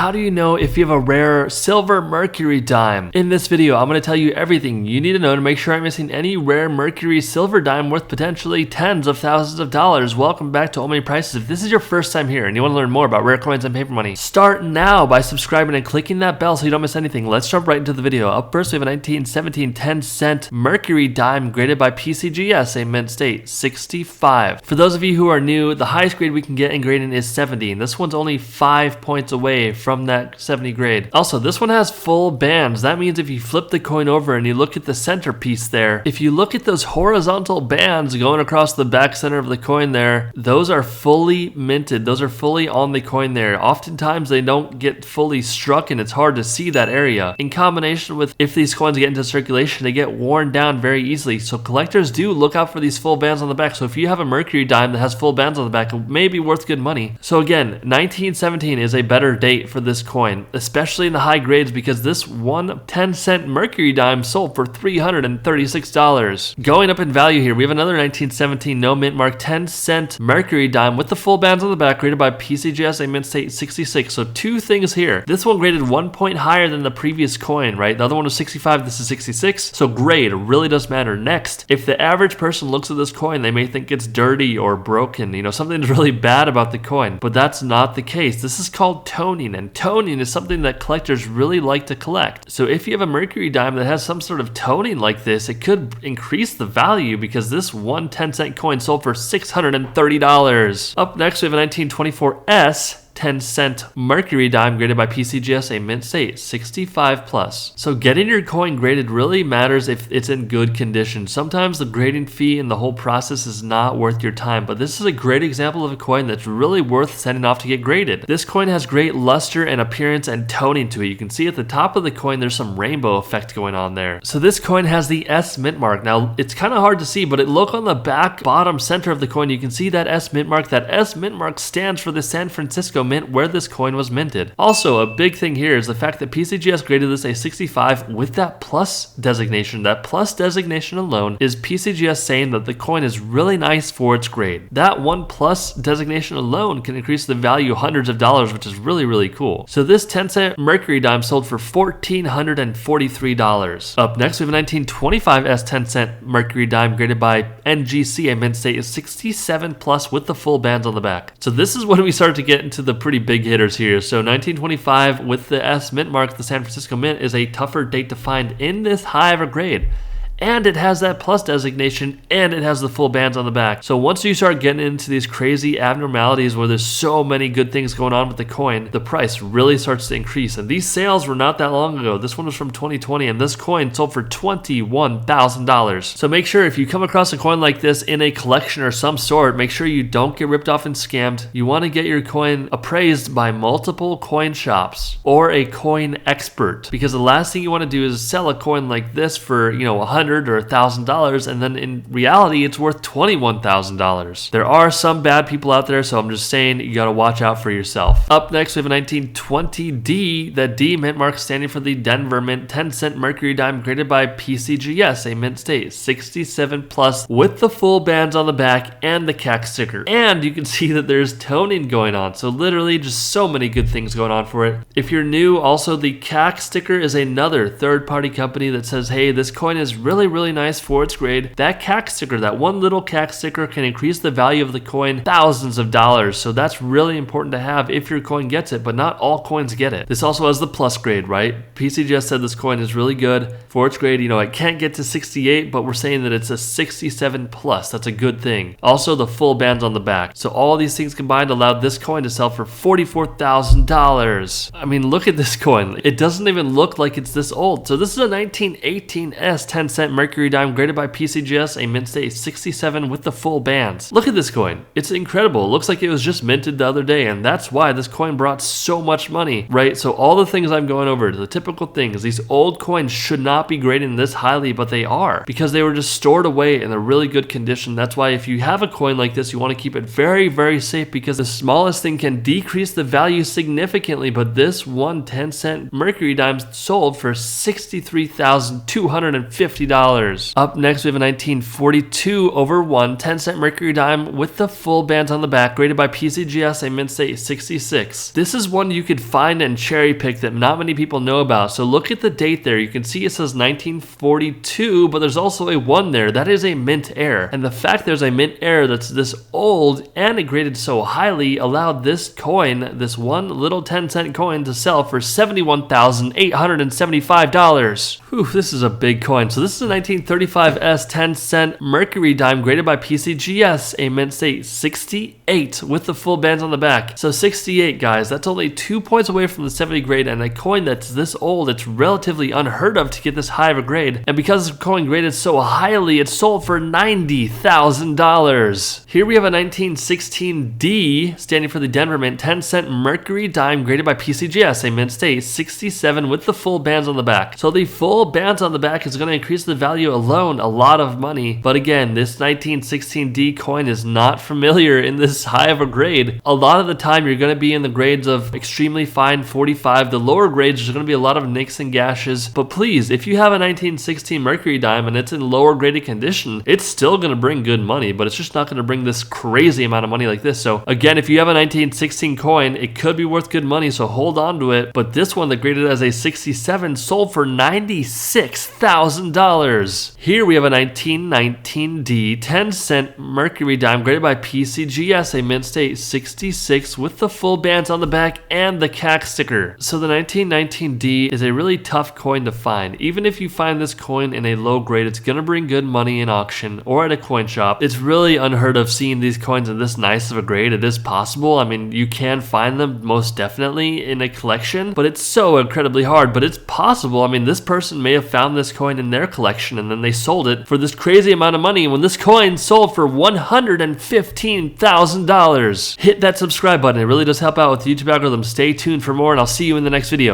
how do you know if you have a rare silver Mercury dime? In this video, I'm going to tell you everything you need to know to make sure I'm missing any rare Mercury silver dime worth potentially tens of thousands of dollars. Welcome back to Only Prices. If this is your first time here and you want to learn more about rare coins and paper money, start now by subscribing and clicking that bell so you don't miss anything. Let's jump right into the video. Up first, we have a 1917 10-cent Mercury dime graded by PCGS, a mint state, 65. For those of you who are new, the highest grade we can get in grading is 70, and this one's only 5 points away from that 70 grade. Also, this one has full bands. That means if you flip the coin over and you look at the centerpiece there, if you look at those horizontal bands going across the back center of the coin there, those are fully minted. Those are fully on the coin there. Oftentimes they don't get fully struck and it's hard to see that area. In combination with if these coins get into circulation, they get worn down very easily. So collectors do look out for these full bands on the back. So if you have a Mercury dime that has full bands on the back, it may be worth good money. So again, 1917 is a better date for this coin, especially in the high grades, because this one 10-cent Mercury dime sold for $336. Going up in value here, we have another 1917 no mint mark 10-cent Mercury dime with the full bands on the back, graded by PCGS, a mint state, 66. So two things here. This one graded 1 point higher than the previous coin, right? The other one was 65, this is 66. So grade really does matter. Next, if the average person looks at this coin, they may think it's dirty or broken, something's really bad about the coin, but that's not the case. This is called toning, and toning is something that collectors really like to collect. So if you have a Mercury dime that has some sort of toning like this, it could increase the value, because this one 10-cent coin sold for $630. Up next, we have a 1924 10-cent Mercury dime graded by PCGS, a mint state, 65 plus. So getting your coin graded really matters if it's in good condition. Sometimes the grading fee and the whole process is not worth your time, but this is a great example of a coin that's really worth sending off to get graded. This coin has great luster and appearance and toning to it. You can see at the top of the coin there's some rainbow effect going on there. So this coin has the S mint mark. Now it's kind of hard to see, but look on the back bottom center of the coin, you can see that S mint mark. That S mint mark stands for the San Francisco mint where this coin was minted. Also, a big thing here is the fact that PCGS graded this a 65 with that plus designation. That plus designation alone is PCGS saying that the coin is really nice for its grade. That one plus designation alone can increase the value hundreds of dollars, which is really, really cool. So this 10-cent Mercury dime sold for $1,443. Up next, we have a 1925 S 10-cent Mercury dime graded by NGC, a mint state, is 67 plus with the full bands on the back. So this is when we start to get into the pretty big hitters here. So 1925 with the S mint mark, the San Francisco mint, is a tougher date to find in this high of a grade. And it has that plus designation, and it has the full bands on the back. So once you start getting into these crazy abnormalities where there's so many good things going on with the coin, the price really starts to increase. And these sales were not that long ago. This one was from 2020, and this coin sold for $21,000. So make sure if you come across a coin like this in a collection or some sort, make sure you don't get ripped off and scammed. You want to get your coin appraised by multiple coin shops or a coin expert, because the last thing you want to do is sell a coin like this for, $100 or $1,000, and then in reality it's worth $21,000. There are some bad people out there, so I'm just saying you got to watch out for yourself. Up next, we have a 1920 D, that D mint mark standing for the Denver mint 10-cent Mercury dime graded by PCGS, a mint state, 67 plus with the full bands on the back and the CAC sticker. And you can see that there's toning going on, so literally just so many good things going on for it. If you're new, also the CAC sticker is another third-party company that says, hey, this coin is really nice for its grade. That CAC sticker, that one little CAC sticker, can increase the value of the coin thousands of dollars. So that's really important to have if your coin gets it, but not all coins get it. This also has the plus grade, right? PCGS said this coin is really good for its grade. It can't get to 68, but we're saying that it's a 67 plus. That's a good thing. Also, the full bands on the back. So all these things combined allowed this coin to sell for $44,000. I mean, look at this coin. It doesn't even look like it's this old. So this is a 1918 S 10-cent Mercury dime graded by PCGS, a mint state, 67 with the full bands. Look at this coin. It's incredible. It looks like it was just minted the other day, and that's why this coin brought so much money, right? So all the things I'm going over, the typical things, these old coins should not be graded this highly, but they are, because they were just stored away in a really good condition. That's why if you have a coin like this, you want to keep it very, very safe, because the smallest thing can decrease the value significantly. But this one 10-cent Mercury dime sold for $63,250. $60. Up next, we have a 1942 over 1 10-cent Mercury dime with the full bands on the back, graded by PCGS, a mint state 66. This is one you could find and cherry pick that not many people know about. So look at the date there. You can see it says 1942, but there's also a 1 there. That is a mint error. And the fact there's a mint error that's this old and it graded so highly allowed this coin, this one little 10-cent coin, to sell for $71,875. Whew, this is a big coin. So this is a 1935S 10-cent Mercury dime graded by PCGS, a mint state 68 with the full bands on the back. So 68, guys, that's only 2 points away from the 70 grade, and a coin that's this old, it's relatively unheard of to get this high of a grade. And because the coin graded so highly, it sold for $90,000. Here we have a 1916D, standing for the Denver Mint, 10-cent Mercury dime graded by PCGS, a mint state 67 with the full bands on the back. So the full bands on the back is going to increase the value alone a lot of money. But again, this 1916D coin is not familiar in this high of a grade. A lot of the time you're going to be in the grades of extremely fine 45. The lower grades, there's going to be a lot of nicks and gashes. But please, if you have a 1916 Mercury dime and it's in lower graded condition, it's still going to bring good money, but it's just not going to bring this crazy amount of money like this. So again, if you have a 1916 coin, it could be worth good money, so hold on to it. But this one that graded as a 67 sold for $96,000. Here we have a 1919D 10-cent Mercury dime graded by PCGS, a mint state 66 with the full bands on the back and the CAC sticker. So the 1919D is a really tough coin to find. Even if you find this coin in a low grade, it's going to bring good money in auction or at a coin shop. It's really unheard of seeing these coins in this nice of a grade. It is possible. I mean, you can find them most definitely in a collection, but it's so incredibly hard. But it's possible. I mean, this person may have found this coin in their collection and then they sold it for this crazy amount of money when this coin sold for $115,000. Hit that subscribe button. It really does help out with the YouTube algorithm. Stay tuned for more, and I'll see you in the next video.